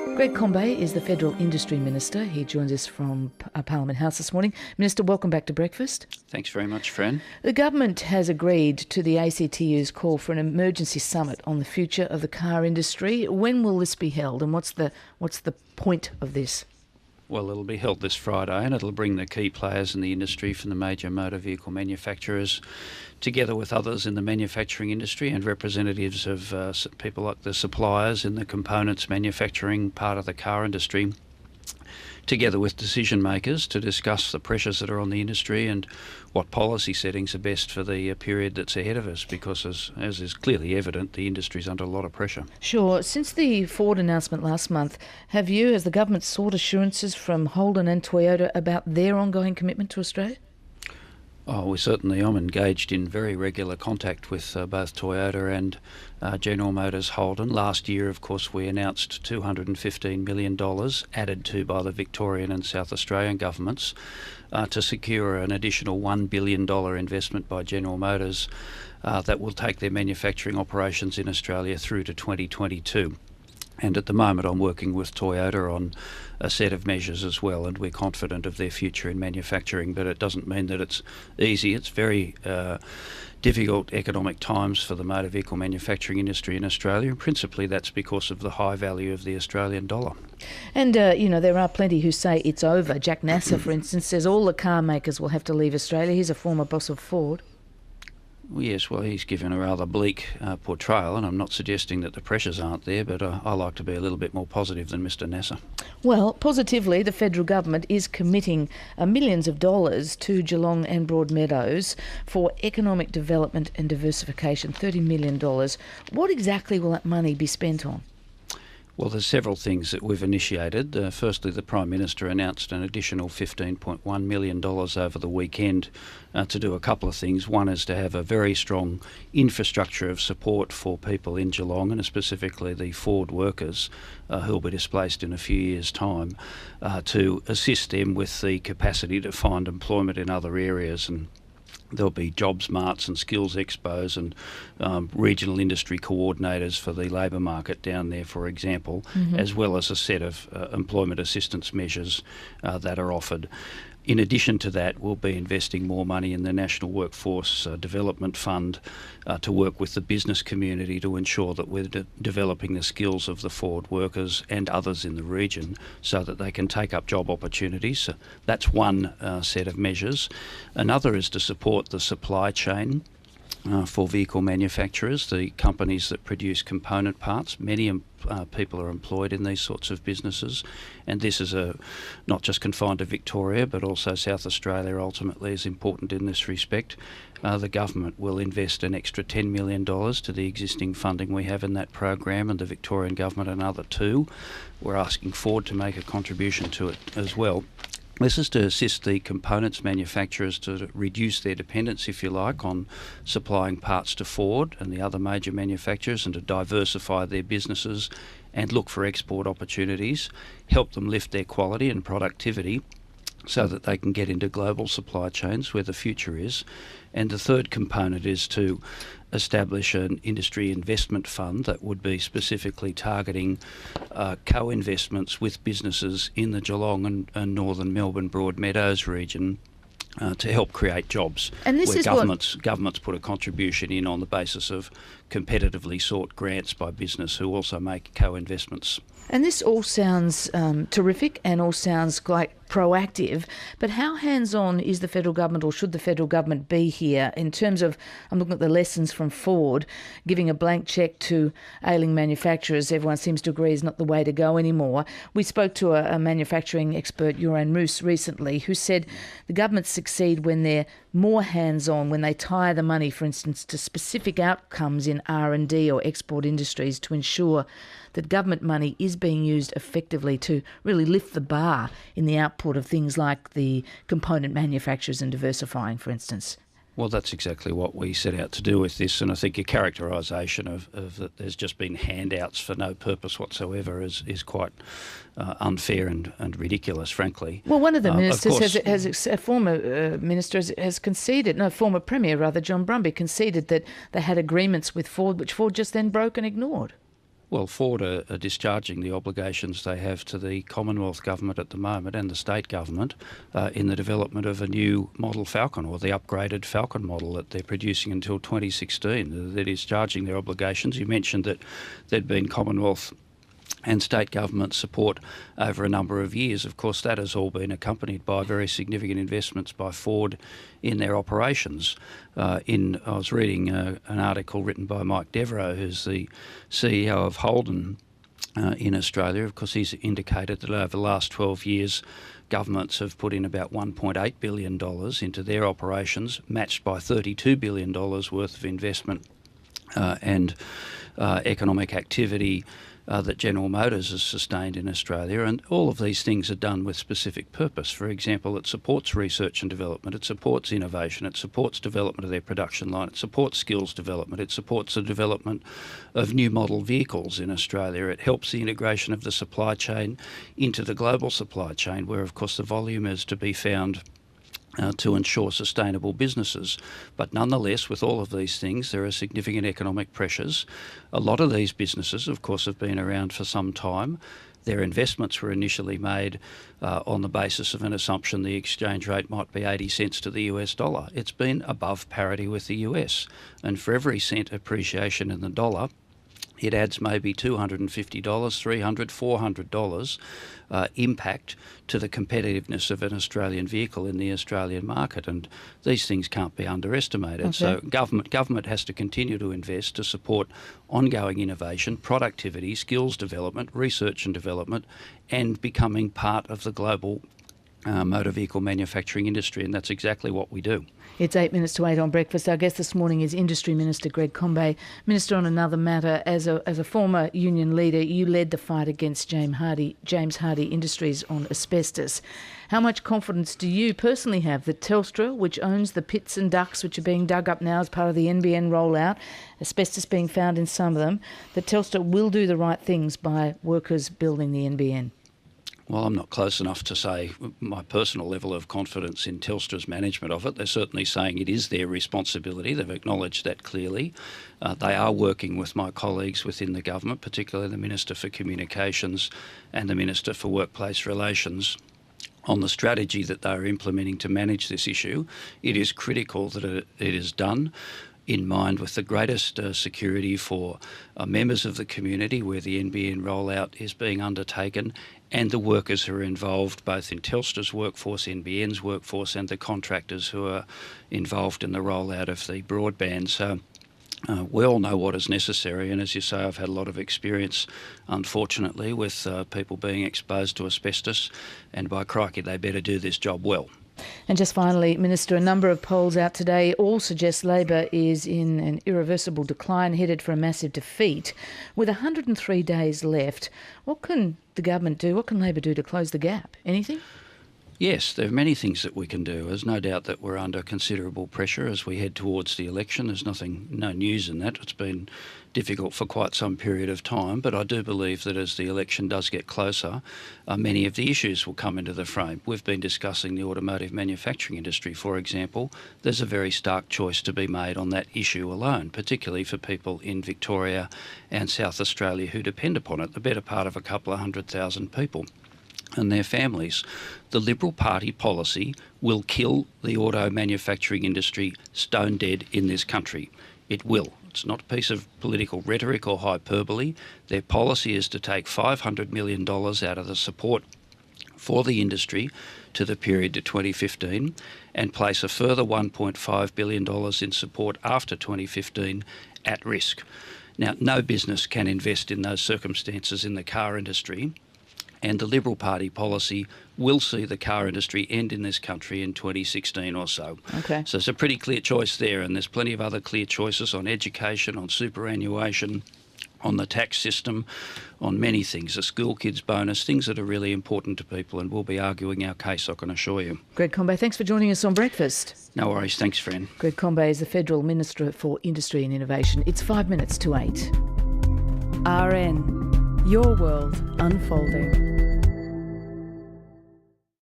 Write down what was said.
Greg Combet is the Federal Industry Minister. He joins us from Parliament House this morning. Minister, welcome back to breakfast. Thanks very much, Fran. The government has agreed to the ACTU's call for an emergency summit on the future of the car industry. When will this be held, and what's the point of this? Well, it'll be held this Friday, and it'll bring the key players in the industry from the major motor vehicle manufacturers together with others in the manufacturing industry and representatives of people like the suppliers in the components manufacturing part of the car industry, together with decision makers to discuss the pressures that are on the industry and what policy settings are best for the period that's ahead of us, because as is clearly evident, the industry's under a lot of pressure. Sure. Since the Ford announcement last month, have you, as the government, sought assurances from Holden and Toyota about their ongoing commitment to Australia? Oh, I'm engaged in very regular contact with both Toyota and General Motors Holden. Last year, of course, we announced $215 million added to by the Victorian and South Australian governments to secure an additional $1 billion investment by General Motors that will take their manufacturing operations in Australia through to 2022. And at the moment, I'm working with Toyota on a set of measures as well, and we're confident of their future in manufacturing. But it doesn't mean that it's easy. It's very difficult economic times for the motor vehicle manufacturing industry in Australia, and principally that's because of the high value of the Australian dollar. And, there are plenty who say it's over. Jack Nasser, for instance, says all the car makers will have to leave Australia. He's a former boss of Ford. Well, yes, he's given a rather bleak portrayal, and I'm not suggesting that the pressures aren't there, but I like to be a little bit more positive than Mr Nasser. Well, positively, the federal government is committing millions of dollars to Geelong and Broadmeadows for economic development and diversification, $30 million. What exactly will that money be spent on? Well, there's several things that we've initiated. Firstly, the Prime Minister announced an additional $15.1 million over the weekend to do a couple of things. One is to have a very strong infrastructure of support for people in Geelong, and specifically the Ford workers who'll be displaced in a few years' time, to assist them with the capacity to find employment in other areas. And there'll be jobs marts and skills expos and regional industry coordinators for the labour market down there, for example, as well as a set of employment assistance measures that are offered. In addition to that, we'll be investing more money in the National Workforce Development Fund to work with the business community to ensure that we're developing the skills of the Ford workers and others in the region so that they can take up job opportunities. So that's one set of measures. Another is to support the supply chain for vehicle manufacturers, the companies that produce component parts. Many people are employed in these sorts of businesses, and this is not just confined to Victoria but also South Australia ultimately is important in this respect. The government will invest an extra $10 million to the existing funding we have in that program, and the Victorian government another $2. We're asking Ford to make a contribution to it as well. This is to assist the components manufacturers to reduce their dependence, if you like, on supplying parts to Ford and the other major manufacturers, and to diversify their businesses and look for export opportunities, help them lift their quality and productivity so that they can get into global supply chains where the future is. And the third component is to establish an industry investment fund that would be specifically targeting co-investments with businesses in the Geelong and northern Melbourne Broadmeadows region to help create jobs. And this where is governments put a contribution in on the basis of competitively sought grants by business who also make co-investments. And this all sounds terrific and all sounds like proactive, but how hands-on is the federal government, or should the federal government be here in terms of, I'm looking at the lessons from Ford, giving a blank cheque to ailing manufacturers, everyone seems to agree is not the way to go anymore. We spoke to a manufacturing expert, Joran Roos, recently, who said the governments succeed when they're more hands-on, when they tie the money, for instance, to specific outcomes in R&D or export industries to ensure that government money is being used effectively to really lift the bar in the output of things like the component manufacturers and diversifying, for instance. Well, that's exactly what we set out to do with this, and I think a characterisation of that there's just been handouts for no purpose whatsoever is quite unfair and ridiculous, frankly. Well, one of the ministers a former minister has conceded, former Premier rather, John Brumby, conceded that they had agreements with Ford, which Ford just then broke and ignored. Well, Ford are discharging the obligations they have to the Commonwealth Government at the moment and the state government in the development of a new model Falcon, or the upgraded Falcon model that they're producing until 2016. They're discharging their obligations. You mentioned that there'd been Commonwealth and state government support over a number of years. Of course, that has all been accompanied by very significant investments by Ford in their operations. I was reading an article written by Mike Devereaux, who's the CEO of Holden in Australia. Of course, he's indicated that over the last 12 years, governments have put in about $1.8 billion into their operations, matched by $32 billion worth of investment and economic activity that General Motors has sustained in Australia, and all of these things are done with specific purpose. For example, it supports research and development, it supports innovation, it supports development of their production line, it supports skills development, it supports the development of new model vehicles in Australia, it helps the integration of the supply chain into the global supply chain, where of course the volume is to be found to ensure sustainable businesses. But nonetheless, with all of these things, there are significant economic pressures. A lot of these businesses, of course, have been around for some time. Their investments were initially made on the basis of an assumption the exchange rate might be 80 cents to the US dollar. It's been above parity with the US. And for every cent appreciation in the dollar, it adds maybe $250, $300, $400 impact to the competitiveness of an Australian vehicle in the Australian market, and these things can't be underestimated. Okay. So government has to continue to invest to support ongoing innovation, productivity, skills development, research and development, and becoming part of the global motor vehicle manufacturing industry, and that's exactly what we do. It's 8 minutes to 8 on Breakfast. Our guest this morning is Industry Minister Greg Combet. Minister, on another matter, as a former union leader, you led the fight against James Hardie Industries on asbestos. How much confidence do you personally have that Telstra, which owns the pits and ducts which are being dug up now as part of the NBN rollout, asbestos being found in some of them, that Telstra will do the right things by workers building the NBN? Well, I'm not close enough to say my personal level of confidence in Telstra's management of it. They're certainly saying it is their responsibility. They've acknowledged that clearly. They are working with my colleagues within the government, particularly the Minister for Communications and the Minister for Workplace Relations, on the strategy that they are implementing to manage this issue. It is critical that it is done in mind with the greatest security for members of the community where the NBN rollout is being undertaken, and the workers who are involved both in Telstra's workforce, NBN's workforce, and the contractors who are involved in the rollout of the broadband. So we all know what is necessary, and as you say, I've had a lot of experience, unfortunately, with people being exposed to asbestos, and by crikey, they better do this job well. And just finally, Minister, a number of polls out today all suggest Labor is in an irreversible decline, headed for a massive defeat. With 103 days left, what can the government do? What can Labor do to close the gap? Anything? Yes, there are many things that we can do. There's no doubt that we're under considerable pressure as we head towards the election. There's no news in that. It's been difficult for quite some period of time, but I do believe that as the election does get closer, many of the issues will come into the frame. We've been discussing the automotive manufacturing industry, for example. There's a very stark choice to be made on that issue alone, particularly for people in Victoria and South Australia who depend upon it, the better part of a couple of 100,000 people and their families. The Liberal Party policy will kill the auto manufacturing industry stone dead in this country. It will. It's not a piece of political rhetoric or hyperbole. Their policy is to take $500 million out of the support for the industry to the period to 2015 and place a further $1.5 billion in support after 2015 at risk. Now, no business can invest in those circumstances in the car industry, and the Liberal Party policy will see the car industry end in this country in 2016 or so. Okay. So it's a pretty clear choice there, and there's plenty of other clear choices on education, on superannuation, on the tax system, on many things, a school kids bonus, things that are really important to people, and we'll be arguing our case, I can assure you. Greg Combet, thanks for joining us on Breakfast. No worries, thanks, friend. Greg Combet is the Federal Minister for Industry and Innovation. It's 5 minutes to 8. RN, your world unfolding.